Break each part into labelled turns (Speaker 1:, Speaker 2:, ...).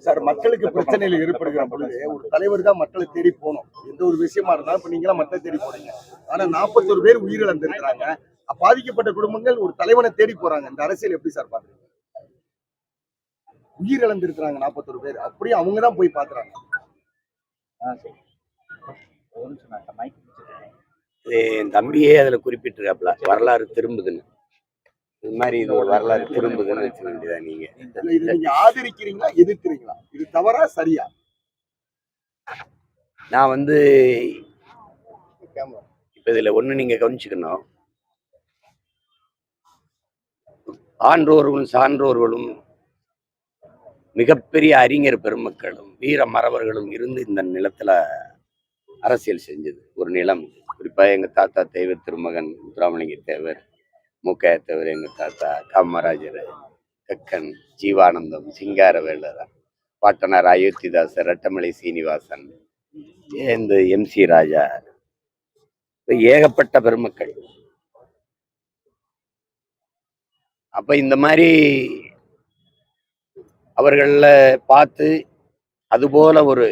Speaker 1: Sir, மக்களுக்கு பிரச்சனைகள் ஏற்படுகிற பொழுது ஒரு தலைவர் தான் மக்களை தேடி போகணும். எந்த ஒரு விஷயமா இருந்தாலும் இப்ப நீங்களாம் மக்களை தேடி போறீங்க. ஆனா 41 பேர் உயிரிழந்திருக்கிறாங்க. பாதிக்கப்பட்ட குடும்பங்கள் ஒரு தலைவனை தேடி போறாங்க. இந்த அரசியல் எப்படி சார் பாக்குறீங்க? உயிரிழந்திருக்கிறாங்க 41 பேர். அப்படியே அவங்க தான் போய் பாக்குறாங்க.
Speaker 2: என் தம்பியே அதுல குறிப்பிட்டிருக்காப்ல, வரலாறு திரும்புதுன்னு. இது மாதிரி இது ஒரு வரலாறு திரும்புதுன்னு வச்சுக்க வேண்டியதா நீங்க.
Speaker 1: இது நீங்க ஆதரிக்கிறீங்களா, எதிர்க்கிறீங்களா? இது தவறா சரியா?
Speaker 2: நான் இப்ப இதுல ஒண்ணு நீங்க கவனிச்சுக்கணும். ஆன்றோர்களும் சான்றோர்களும் மிகப்பெரிய அறிஞர் பெருமக்களும் வீர மறவர்களும் இருந்து இந்த நிலத்துல அரசியல் செஞ்சது ஒரு நிலம். குறிப்பா எங்க தாத்தா தேவர் திருமகன் முத்துராமலிங்க தேவர், முக்க தேவர், எங்க தாத்தா காமராஜர், கக்கன், ஜீவானந்தம், சிங்காரவேலர், பாட்டனார் அயோத்திதாசர், ரெட்டமலை சீனிவாசன், இந்த MC ராஜா, ஏகப்பட்ட பெருமக்கள். அப்ப இந்த மாதிரி அவர்கள பார்த்து அதுபோல ஒரு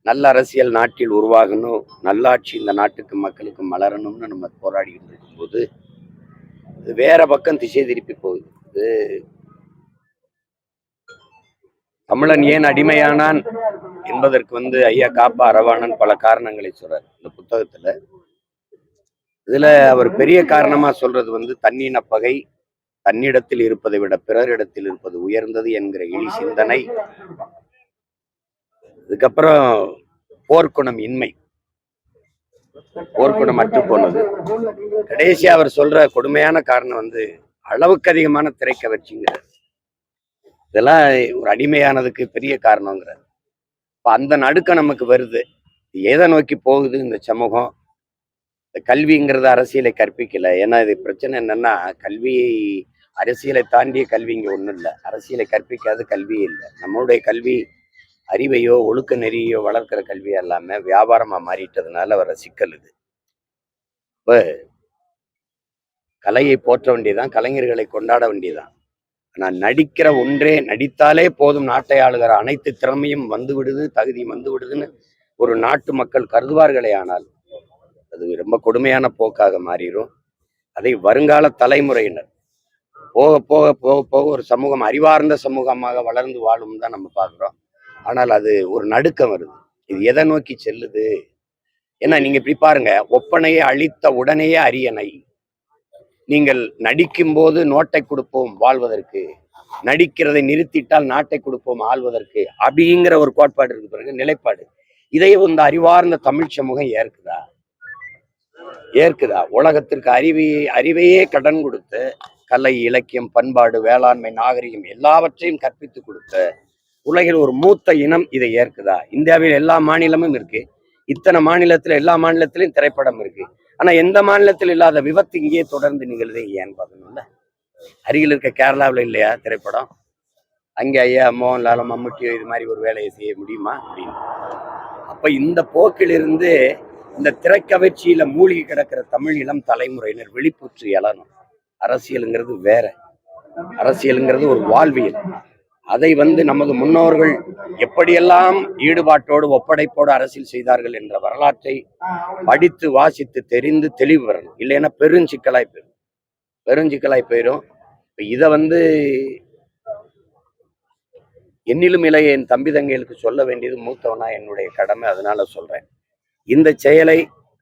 Speaker 2: நல்ல அரசியல் நாட்டில் உருவாகணும், நல்லாட்சி இந்த நாட்டுக்கு மக்களுக்கு மலரணும்னு நம்ம போராடிக்கிட்டு இருக்கும்போது வேற பக்கம் திசை திருப்பி போகுது. இது தமிழன் ஏன் அடிமையானான் என்பதற்கு ஐயா காப்பா அரவாணன் பல காரணங்களை சொல்றார் இந்த புத்தகத்துல. இதுல அவர் பெரிய காரணமா சொல்றது தன்னின பகை, தன்னிடத்தில் இருப்பதை விட பிறரிடத்தில் இருப்பது உயர்ந்தது என்கிற இழி சிந்தனை. இதுக்கப்புறம் போர்க்குணம் இன்மை, போர்க்குணம் அற்று போனது. கடைசியா அவர் சொல்ற கொடுமையான காரணம் அளவுக்கு அதிகமான திரைக்கவர்ச்சிங்கிறார். இதெல்லாம் ஒரு அடிமையானதுக்கு பெரிய காரணங்கிறார். இப்ப அந்த நடுக்கம் நமக்கு வருது. எதை நோக்கி போகுது இந்த சமூகம்? கல்விங்கிறது அரசியலை கற்பிக்கல. ஏன்னா இது பிரச்சனை என்னன்னா, கல்வியை அரசியலை தாண்டிய கல்வி இங்க ஒண்ணும் இல்லை. அரசியலை கற்பிக்காத கல்வியே இல்லை. நம்மளுடைய கல்வி அறிவையோ ஒழுக்க நெறியோ வளர்க்கிற கல்வி எல்லாமே வியாபாரமா மாறிட்டதுனால வர சிக்கல் இது. இப்ப கலையை போற்ற வேண்டியதான், கலைஞர்களை கொண்டாட வேண்டியதான். ஆனா நடிக்கிற ஒன்றே, நடித்தாலே போதும் நாட்டை ஆளுகிற அனைத்து திறமையும் வந்து விடுது, தகுதியும் வந்து விடுதுன்னு ஒரு நாட்டு மக்கள் கருதுவார்களே, ஆனால் அது ரொம்ப கொடுமையான போக்காக மாறிடும். அதை வருங்கால தலைமுறையினர் போக போக போக போக ஒரு சமூகம் அறிவார்ந்த சமூகமாக வளர்ந்து வாழும் தான் நம்ம பார்க்குறோம். ஆனால் அது ஒரு நடுக்கம் வருது. இது எதை நோக்கி செல்லுது? ஏன்னா நீங்க இப்படி பாருங்க, ஒப்பனையை அழித்த உடனேயே அரியணை. நீங்கள் நடிக்கும் போது நோட்டை கொடுப்போம் வாழ்வதற்கு, நடிக்கிறதை நிறுத்திட்டால் நாட்டை கொடுப்போம் ஆள்வதற்கு, அப்படிங்கிற ஒரு கோட்பாடு இருக்கு பாருங்க, நிலைப்பாடு. இதை அறிவார்ந்த தமிழ் சமூகம் ஏற்குதா? உலகத்திற்கு அறிவையே கடன் கொடுத்து கலை, இலக்கியம், பண்பாடு, வேளாண்மை, நாகரிகம் எல்லாவற்றையும் கற்பித்து கொடுத்த உலகில் ஒரு மூத்த இனம் இதை ஏற்குதா? இந்தியாவில் எல்லா மாநிலமும் இருக்கு. இத்தனை மாநிலத்துல எல்லா மாநிலத்திலையும் திரைப்படம் இருக்கு. ஆனா எந்த மாநிலத்தில் இல்லாத விபத்து இங்கேயே தொடர்ந்து நிகழ்வு ஏன்னு பார்க்கணும்ல. அருகில் இருக்க கேரளாவில் இல்லையா திரைப்படம்? அங்கே ஐயா மோகன்லால், மம்முட்டியோ இது மாதிரி ஒரு வேலையை செய்ய முடியுமா? அப்படின்னு. அப்ப இந்த போக்கிலிருந்து இந்த திரைக்கவர்ச்சியில மூழ்கி கிடக்கிற தமிழ் இளம் தலைமுறையினர் விழிப்புற்று எழணும். அரசியலுங்கிறது வேற, அரசியலுங்கிறது ஒரு வாழ்வியல். அதை நமது முன்னோர்கள் எப்படியெல்லாம் ஈடுபாட்டோடு ஒப்படைப்போடு அரசியல் செய்தார்கள் என்ற வரலாற்றை படித்து வாசித்து தெரிந்து தெளிவு வரணும். இல்லைன்னா பெருஞ்சிக்கலாய் போயிடும். இதை என்னிலும் இளைய என் தம்பி தங்கைகளுக்கு சொல்ல வேண்டியது மூத்தவனா என்னுடைய கடமை. அதனால சொல்றேன், இந்த செயலை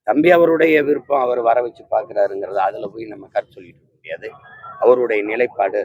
Speaker 2: தம்பி அவருடைய விருப்பம், அவர் வர வச்சு பார்க்கிறாருங்கிறது அதுல போய் நம்ம கருத்து சொல்லிட்டு முடியாது. அவருடைய நிலைப்பாடு